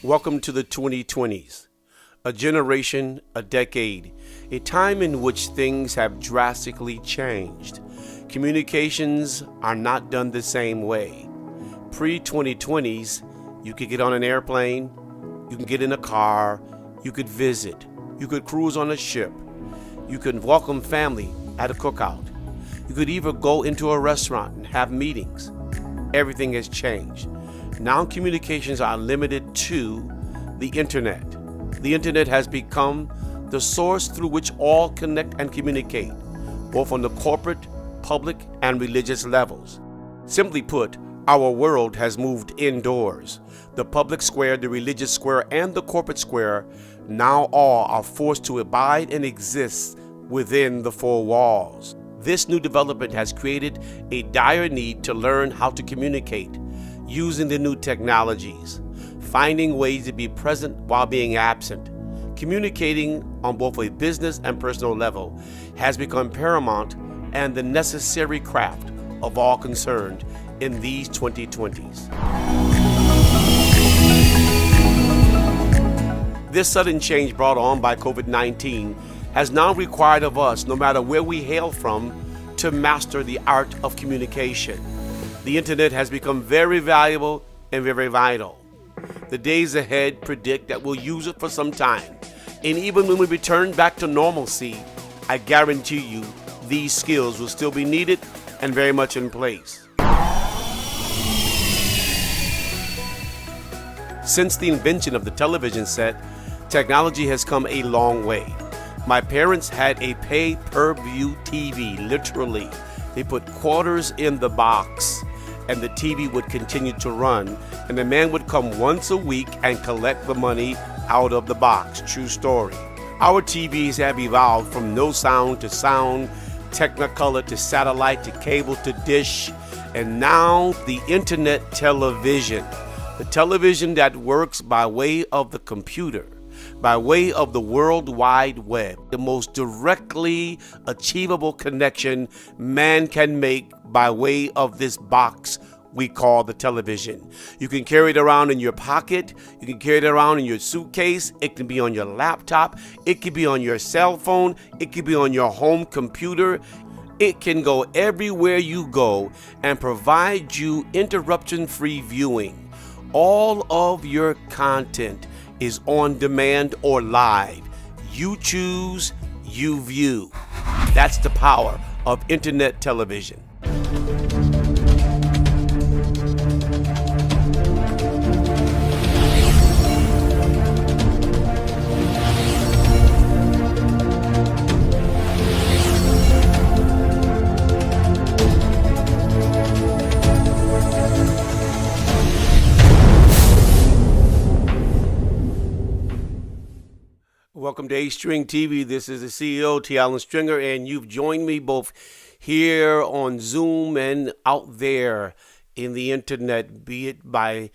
Welcome to the 2020s, a generation, a decade, a time in which things have drastically changed. Communications are not done the same way. Pre-2020s, you could get on an airplane, you can get in a car, you could visit, you could cruise on a ship, you could welcome family at a cookout, you could even go into a restaurant and have meetings. Everything has changed. Now communications are limited to the internet. The internet has become the source through which all connect and communicate, both on the corporate, public, and religious levels. Simply put, our world has moved indoors. The public square, the religious square, and the corporate square now all are forced to abide and exist within the four walls. This new development has created a dire need to learn how to communicate using the new technologies, finding ways to be present while being absent. Communicating on both a business and personal level has become paramount and the necessary craft of all concerned in these 2020s. This sudden change brought on by COVID-19 has now required of us, no matter where we hail from, to master the art of communication. The internet has become very valuable and very vital. The days ahead predict that we'll use it for some time. And even when we return back to normalcy, I guarantee you these skills will still be needed and very much in place. Since the invention of the television set, technology has come a long way. My parents had a pay-per-view TV, literally. They put quarters in the box and the TV would continue to run, and the man would come once a week and collect the money out of the box. True story. Our TVs have evolved from no sound to sound, Technicolor to satellite to cable to dish, and now the internet television. The television that works by way of the computer, by way of the World Wide Web, the most directly achievable connection man can make by way of this box we call the television. You can carry it around in your pocket, you can carry it around in your suitcase, it can be on your laptop, it can be on your cell phone, it can be on your home computer. It can go everywhere you go and provide you interruption-free viewing. All of your content is on demand or live. You choose, you view. That's the power of internet television. Welcome to 8STRINGTV. This is the CEO, T. Allen Stringer, and you've joined me both here on Zoom and out there in the internet, be it by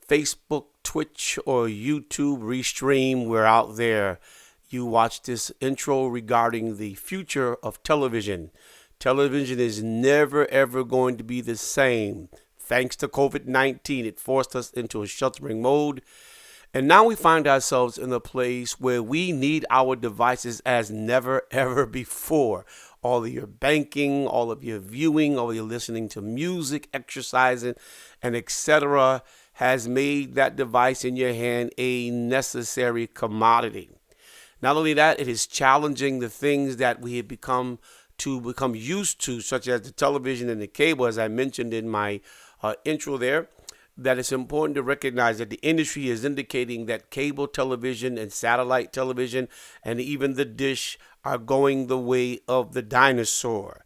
Facebook, Twitch, or YouTube Restream. We're out there. You watch this intro regarding the future of television. Television is never, ever going to be the same. Thanks to COVID-19, it forced us into a sheltering mode. And now we find ourselves in a place where we need our devices as never, ever before. All of your banking, all of your viewing, all of your listening to music, exercising, and etc. has made that device in your hand a necessary commodity. Not only that, it is challenging the things that we have become used to, such as the television and the cable, as I mentioned in my intro there. That it's important to recognize that the industry is indicating that cable television and satellite television and even the dish are going the way of the dinosaur.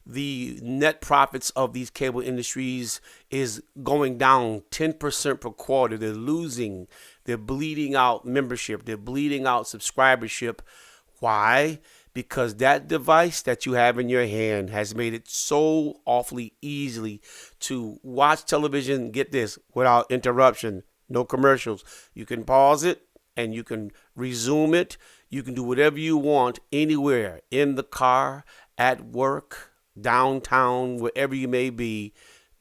The net profits of these cable industries is going down 10% per quarter. They're losing They're bleeding out membership. They're bleeding out subscribership. Why? Because that device that you have in your hand has made it so awfully easily to watch television, get this, without interruption, no commercials. You can pause it and you can resume it. You can do whatever you want anywhere, in the car, at work, downtown, wherever you may be.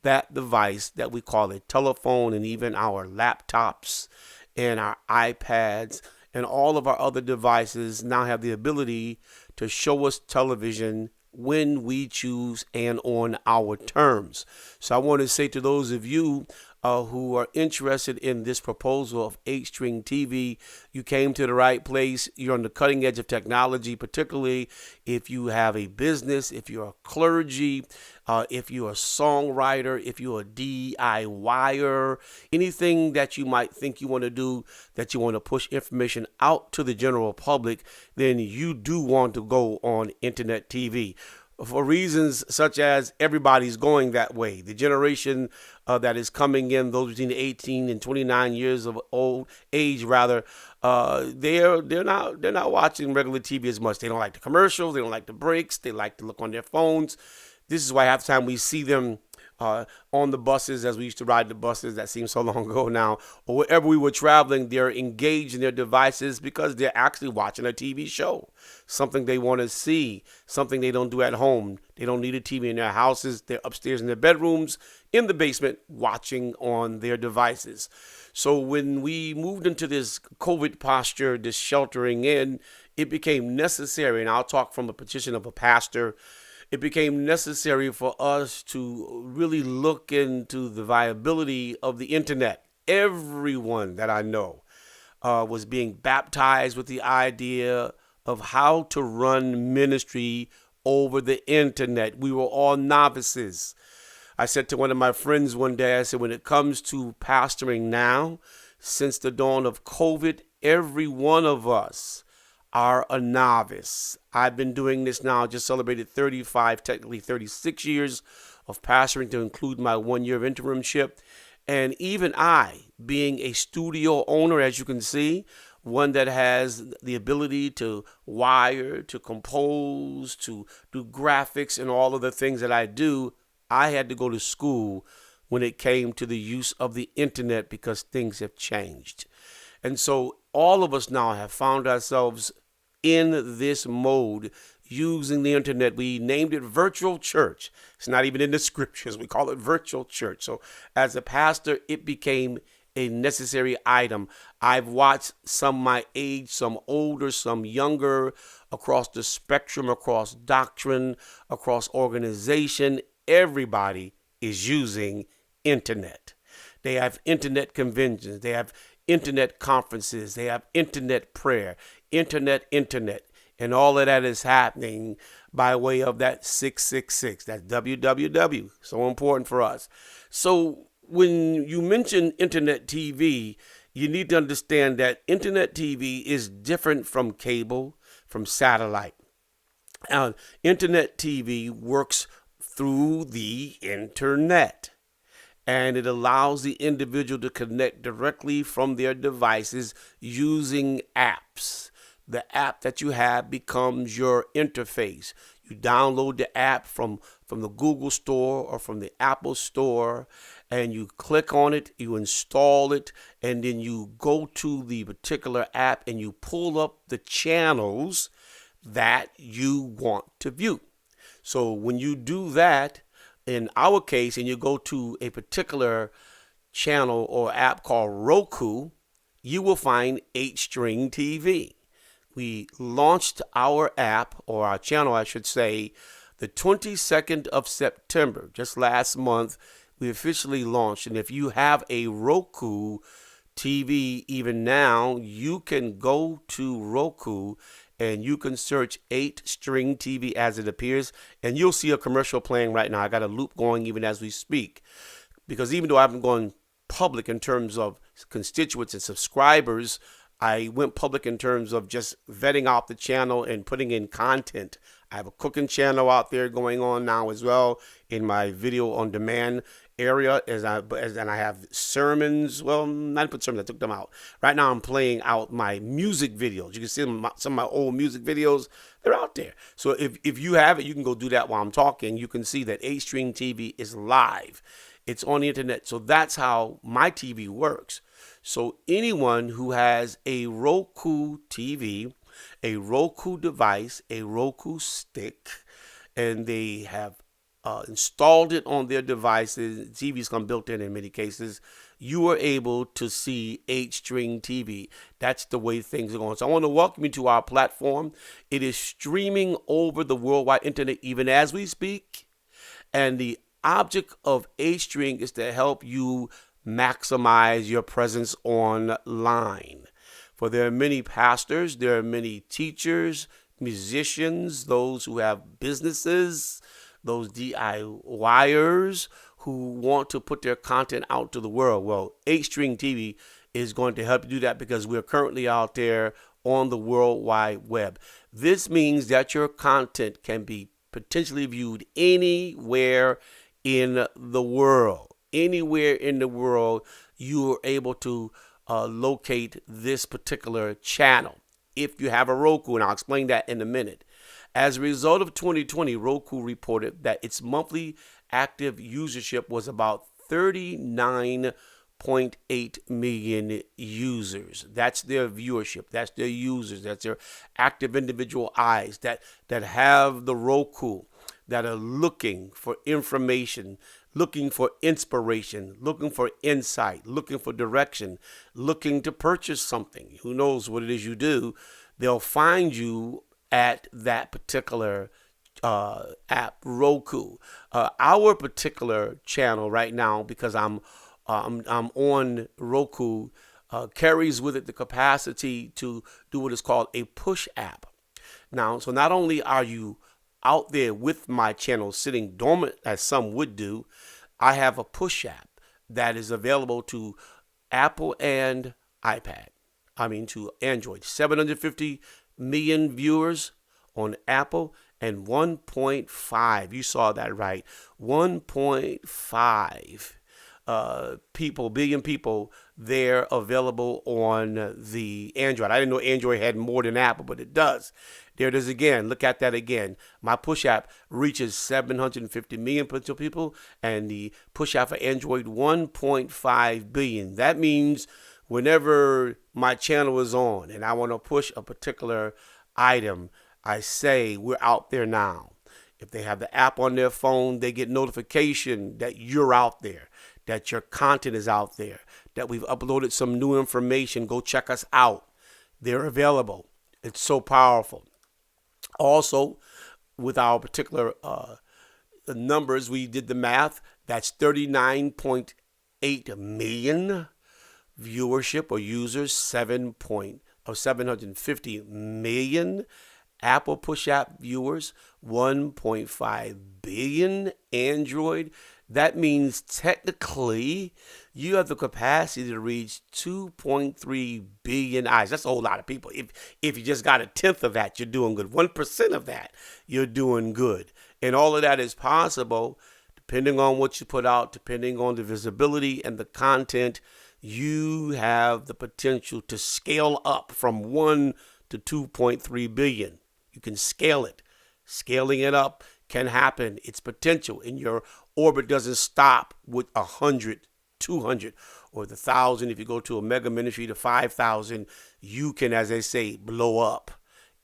That device that we call a telephone, and even our laptops and our iPads and all of our other devices now have the ability to show us television when we choose and on our terms. So I want to say to those of you who are interested in this proposal of 8-String TV, you came to the right place. You're on the cutting edge of technology, particularly if you have a business, if you're a clergy, if you're a songwriter, if you're a DIYer, anything that you might think you want to do, that you want to push information out to the general public, then you do want to go on internet TV. For reasons such as everybody's going that way. The generation that is coming in, those between 18 and 29 years of age, they're not watching regular TV as much. They don't like the commercials. They don't like the breaks. They like to look on their phones. This is why half the time we see them on the buses, as we used to ride the buses, that seems so long ago now, or wherever we were traveling, they're engaged in their devices because they're actually watching a TV show, something they want to see, something they don't do at home. They don't need a TV in their houses. They're upstairs in their bedrooms, in the basement, watching on their devices. So when we moved into this COVID posture, this sheltering in, it became necessary, and I'll talk from a position of a pastor, it became necessary for us to really look into the viability of the internet. Everyone that I know was being baptized with the idea of how to run ministry over the internet. We were all novices. I said to one of my friends one day, I said, when it comes to pastoring now, since the dawn of COVID, every one of us are a novice. I've been doing this now, just celebrated 35, technically 36 years of pastoring, to include my 1 year of interimship. And even I, being a studio owner, as you can see, one that has the ability to wire, to compose, to do graphics and all of the things that I do, I had to go to school when it came to the use of the internet because things have changed. And so all of us now have found ourselves in this mode using the internet. We named it virtual church. It's not even in the scriptures. We call it virtual church. So as a pastor, it became a necessary item. I've watched some my age, some older, some younger, across the spectrum, across doctrine, across organization. Everybody is using internet. They have internet conventions. They have internet conferences. They have internet prayer, internet. And all of that is happening by way of that 666, that www. So important for us. So when you mention internet TV, you need to understand that internet TV is different from cable, from satellite. Internet TV works through the internet, and it allows the individual to connect directly from their devices using apps. The app that you have becomes your interface. You download the app from the Google Store or from the Apple Store, and you click on it, you install it, and then you go to the particular app and you pull up the channels that you want to view. So when you do that, in our case, and you go to a particular channel or app called Roku, you will find 8-String TV. We launched our app, or our channel, I should say, the 22nd of September, just last month. We officially launched. And if you have a Roku TV even now, you can go to Roku and you can search 8-String TV as it appears, and you'll see a commercial playing right now. I got a loop going even as we speak, because even though I haven't gone public in terms of constituents and subscribers, I went public in terms of just vetting out the channel and putting in content. I have a cooking channel out there going on now as well in my video on demand area and I have sermons. Well, not put sermons. I took them out. Right now, I'm playing out my music videos. You can see some of my old music videos. They're out there. So if you have it, you can go do that while I'm talking. You can see that 8 String TV is live. It's on the internet. So that's how my TV works. So anyone who has a Roku TV, a Roku device, a Roku stick, and they have installed it on their devices, TV's come built in many cases, you are able to see 8 String TV. That's the way things are going. So I want to welcome you to our platform. It is streaming over the worldwide internet even as we speak. And the object of 8 String is to help you maximize your presence online. For there are many pastors, there are many teachers, musicians, those who have businesses, those DIYers who want to put their content out to the world. Well, 8 String TV is going to help you do that because we're currently out there on the World Wide Web. This means that your content can be potentially viewed anywhere in the world. Anywhere in the world, you are able to locate this particular channel if you have a Roku, and I'll explain that in a minute. As a result of 2020, Roku reported that its monthly active usership was about 39.8 million users. That's their viewership. That's their users. That's their active individual eyes that have the Roku, that are looking for information, looking for inspiration, looking for insight, looking for direction, looking to purchase something. Who knows what it is you do? They'll find you at that particular app, Roku. Our particular channel right now, because I'm on Roku, carries with it the capacity to do what is called a push app. Now, so not only are you out there with my channel sitting dormant as some would do, I have a push app that is available to Apple and to Android. 750 million viewers on Apple and 1.5, you saw that right, 1.5 billion people there available on the Android. I didn't know Android had more than Apple, but it does. There it is again. Look at that again. My push app reaches 750 million potential people, and the push app for Android 1.5 billion. That means whenever my channel is on and I want to push a particular item, I say we're out there now. If they have the app on their phone, they get notification that you're out there, that your content is out there, that we've uploaded some new information. Go check us out. They're available. It's so powerful. Also, with our particular numbers, we did the math. That's 39.8 million viewership or users, 750 million. Apple push app viewers, 1.5 billion. Android, that means technically you have the capacity to reach 2.3 billion eyes. That's a whole lot of people. If you just got 1/10 of that, you're doing good. 1% of that, you're doing good. And all of that is possible depending on what you put out, depending on the visibility and the content. You have the potential to scale up from 1 to 2.3 billion. You can scale it. Scaling it up can happen. It's potential, and your orbit doesn't stop with 100, 200, or the 1,000. If you go to a mega ministry to 5,000, you can, as they say, blow up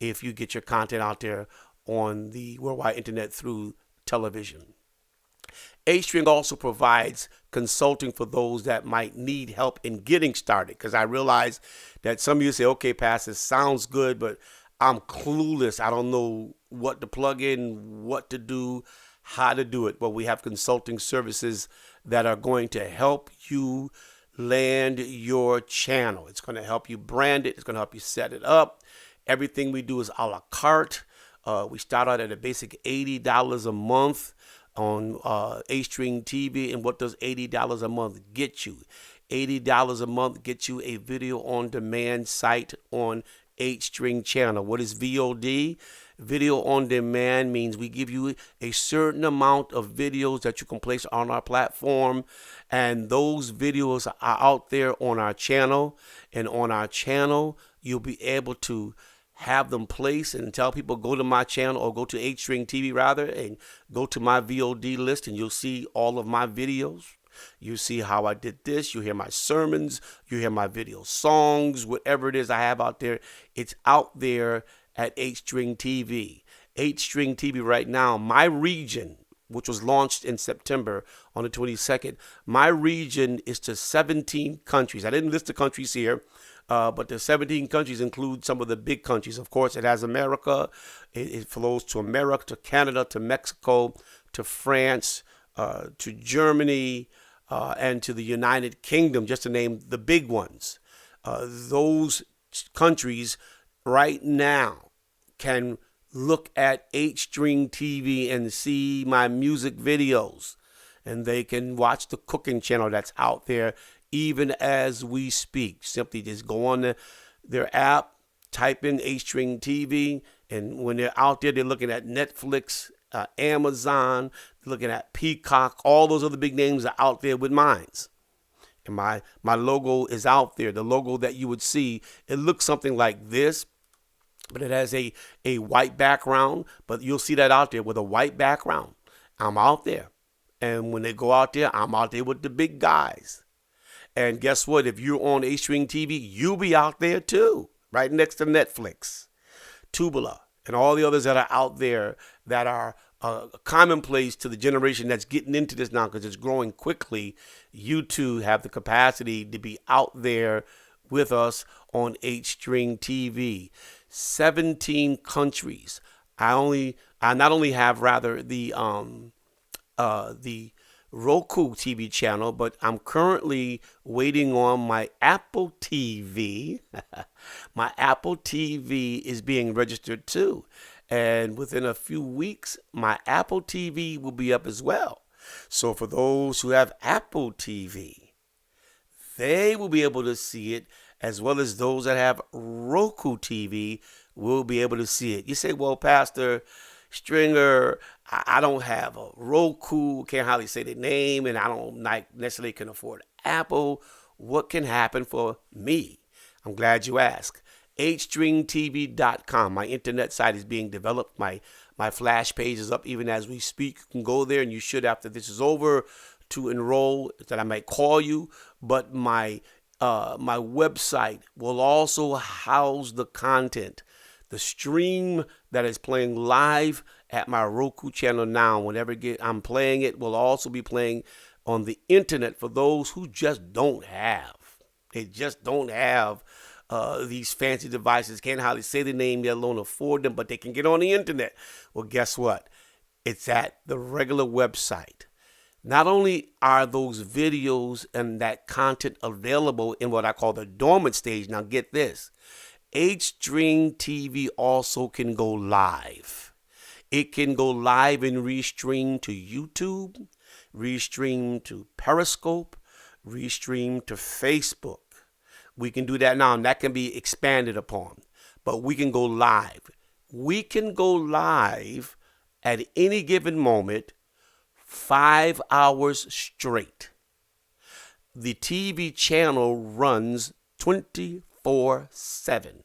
if you get your content out there on the worldwide internet through television. 8 String also provides consulting for those that might need help in getting started, because I realize that some of you say, okay, Pastor, sounds good, but I'm clueless. I don't know what to plug in, what to do, how to do it. Well, we have consulting services that are going to help you land your channel. It's going to help you brand it. It's going to help you set it up. Everything we do is a la carte. We start out at a basic $80 a month on 8 String TV. And what does $80 a month get you? $80 a month gets you a video on demand site on 8 String channel. What is VOD? Video on demand means we give you a certain amount of videos that you can place on our platform, and those videos are out there on our channel. And on our channel, you'll be able to have them placed and tell people go to my channel, or go to 8String TV rather, and go to my VOD list, and you'll see all of my videos. You see how I did this. You hear my sermons. You hear my video songs. Whatever it is I have out there, it's out there at 8String TV. 8String TV right now, my region, which was launched in September on the 22nd, my region is to 17 countries. I didn't list the countries here, but the 17 countries include some of the big countries. Of course, it has America. It flows to America, to Canada, to Mexico, to France, to Germany, and to the United Kingdom, just to name the big ones. Those countries right now can look at 8String TV and see my music videos, and they can watch the cooking channel that's out there even as we speak. Simply just go on their app, type in 8String TV, and when they're out there, they're looking at Netflix, Amazon, looking at Peacock. All those other big names are out there with mines. And my logo is out there. The logo that you would see, it looks something like this, but it has a white background. But you'll see that out there with a white background. I'm out there. And when they go out there, I'm out there with the big guys. And guess what? If you're on 8String TV, you'll be out there too, right next to Netflix, Tubula, and all the others that are out there that are commonplace to the generation that's getting into this now because it's growing quickly. You too have the capacity to be out there with us on 8String TV. 17 countries. I not only have rather the Roku TV channel, but I'm currently waiting on my Apple TV. My Apple TV is being registered too. And within a few weeks, my Apple TV will be up as well. So for those who have Apple TV, they will be able to see it, as well as those that have Roku TV will be able to see it. You say, well, Pastor Stringer, I don't have a Roku, can't hardly say the name, and I don't necessarily can afford Apple. What can happen for me? I'm glad you asked. 8stringtv.com. My internet site is being developed. My flash page is up even as we speak. You can go there, and you should, after this is over, to enroll. That I might call you, but my website will also house the content. The stream that is playing live at my Roku channel now, whenever I'm playing it, will also be playing on the internet for those who just don't have. They just don't have these fancy devices, can't hardly say the name, let alone afford them, but they can get on the internet. Well, guess what? It's at the regular website. Not only are those videos and that content available in what I call the dormant stage, now get this, 8String TV also can go live. It can go live and restream to YouTube, restream to Periscope, restream to Facebook. We can do that now, and that can be expanded upon. But we can go live. We can go live at any given moment, 5 hours straight. The TV channel runs 24/7.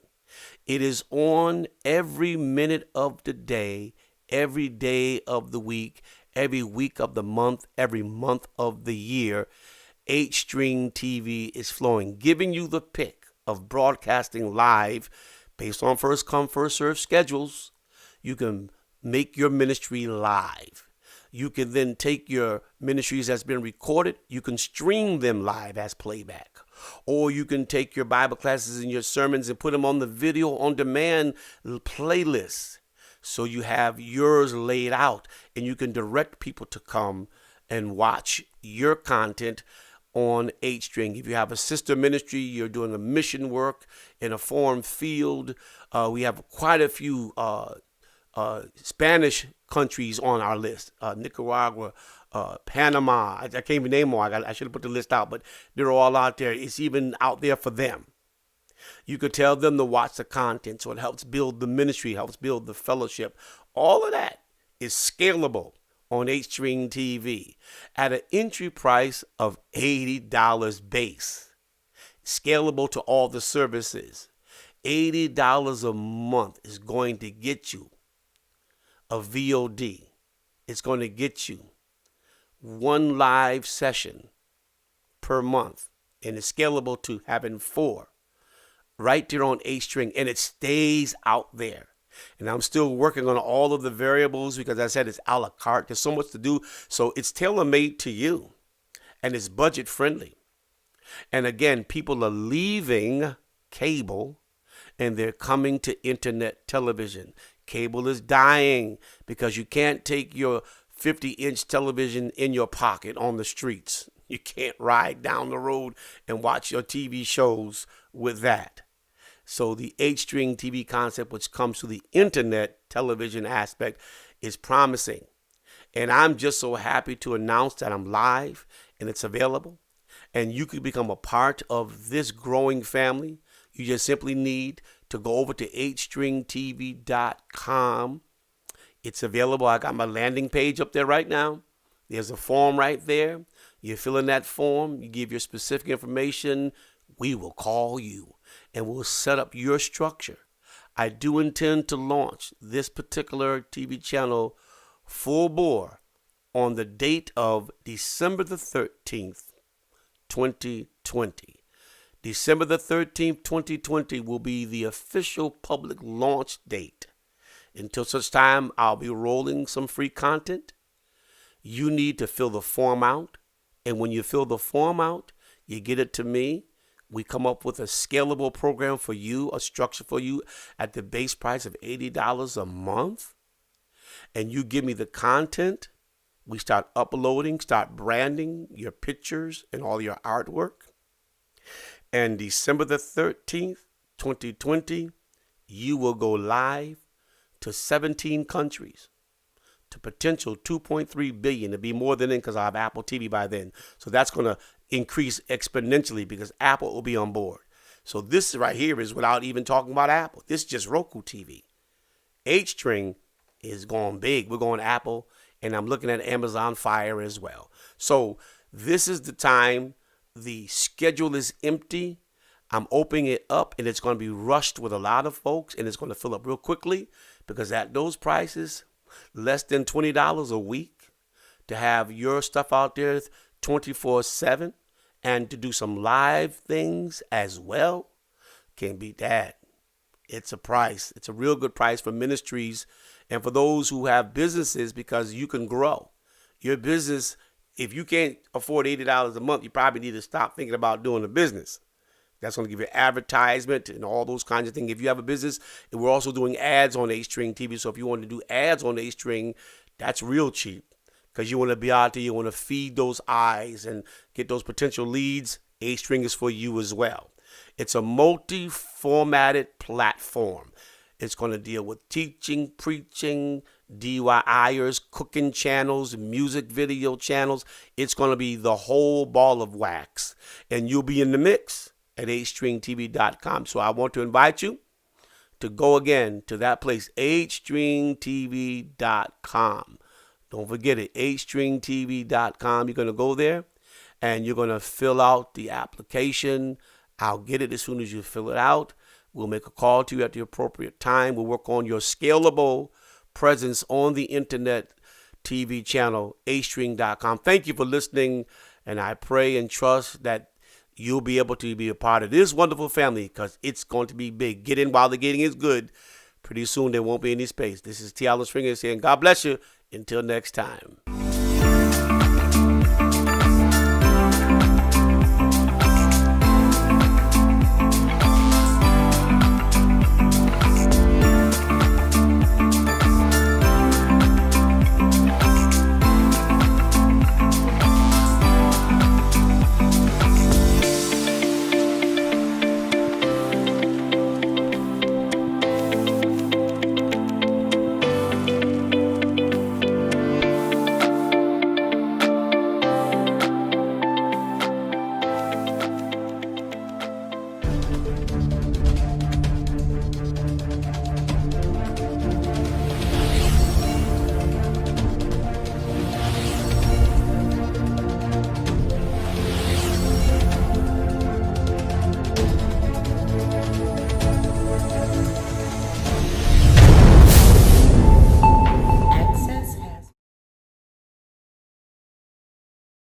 It is on every minute of the day, every day of the week, every week of the month, every month of the year. 8String TV is flowing, giving you the pick of broadcasting live based on first come, first serve schedules. You can make your ministry live. You can then take your ministries that's been recorded, you can stream them live as playback. Or you can take your Bible classes and your sermons and put them on the video on demand playlist. So you have yours laid out, and you can direct people to come and watch your content on 8String. If you have a sister ministry, you're doing a mission work in a foreign field. We have quite a few Spanish countries on our list. Nicaragua, Panama. I can't even name more. I should have put the list out, but they're all out there. It's even out there for them. You could tell them to watch the content so it helps build the ministry, helps build the fellowship. All of that is scalable on 8String TV at an entry price of $80 base. Scalable to all the services. $80 a month is going to get you a VOD. It's going to get you one live session per month, and it's scalable to having 4 right there on 8String, and it stays out there. And I'm still working on all of the variables because I said it's a la carte. There's so much to do. So it's tailor-made to you, and it's budget friendly. And again, people are leaving cable and they're coming to internet television. Cable is dying because you can't take your 50-inch television in your pocket on the streets. You can't ride down the road and watch your TV shows with that. So the 8String TV concept, which comes to the internet television aspect, is promising. And I'm just so happy to announce that I'm live and it's available. And you can become a part of this growing family. You just simply need to go over to 8stringtv.com. It's available. I got my landing page up there right now. There's a form right there. You fill in that form. You give your specific information. We will call you and we'll set up your structure. I do intend to launch this particular TV channel full bore on the date of December the 13th, 2020. December the 13th, 2020 will be the official public launch date. Until such time, I'll be rolling some free content. You need to fill the form out. And when you fill the form out, you get it to me. We come up with a scalable program for you, a structure for you at the base price of $80 a month. And you give me the content. We start uploading, start branding your pictures and all your artwork. And December the 13th, 2020, you will go live to 17 countries, to potential 2.3 billion, to be more than in because I have Apple TV by then. So that's going to increase exponentially because Apple will be on board. So this right here is without even talking about Apple. This is just Roku TV. 8String is going big. We're going Apple, and I'm looking at Amazon Fire as well. So this is the time. The schedule is empty. I'm opening it up, and it's going to be rushed with a lot of folks, and it's going to fill up real quickly because at those prices, less than $20 a week to have your stuff out there 24/7 and to do some live things as well, can't beat that. It's a price. It's a real good price for ministries and for those who have businesses because you can grow your business. If you can't afford $80 a month, you probably need to stop thinking about doing a business. That's going to give you advertisement and all those kinds of things. If you have a business, and we're also doing ads on 8String TV. So if you want to do ads on 8String, that's real cheap because you want to be out there. You want to feed those eyes and get those potential leads. 8String is for you as well. It's a multi-formatted platform. It's going to deal with teaching, preaching, DIYers, cooking channels, music video channels. It's going to be the whole ball of wax. And you'll be in the mix at 8stringtv.com. So I want to invite you to go again to that place, 8stringtv.com. Don't forget it, 8stringtv.com. You're going to go there and you're going to fill out the application. I'll get it as soon as you fill it out. We'll make a call to you at the appropriate time. We'll work on your scalable presence on the internet TV channel, 8string.com. Thank you for listening, and I pray and trust that you'll be able to be a part of this wonderful family because it's going to be big. Get in while the getting is good. Pretty soon there won't be any space. This is T. Allen Stringer saying God bless you. Until next time.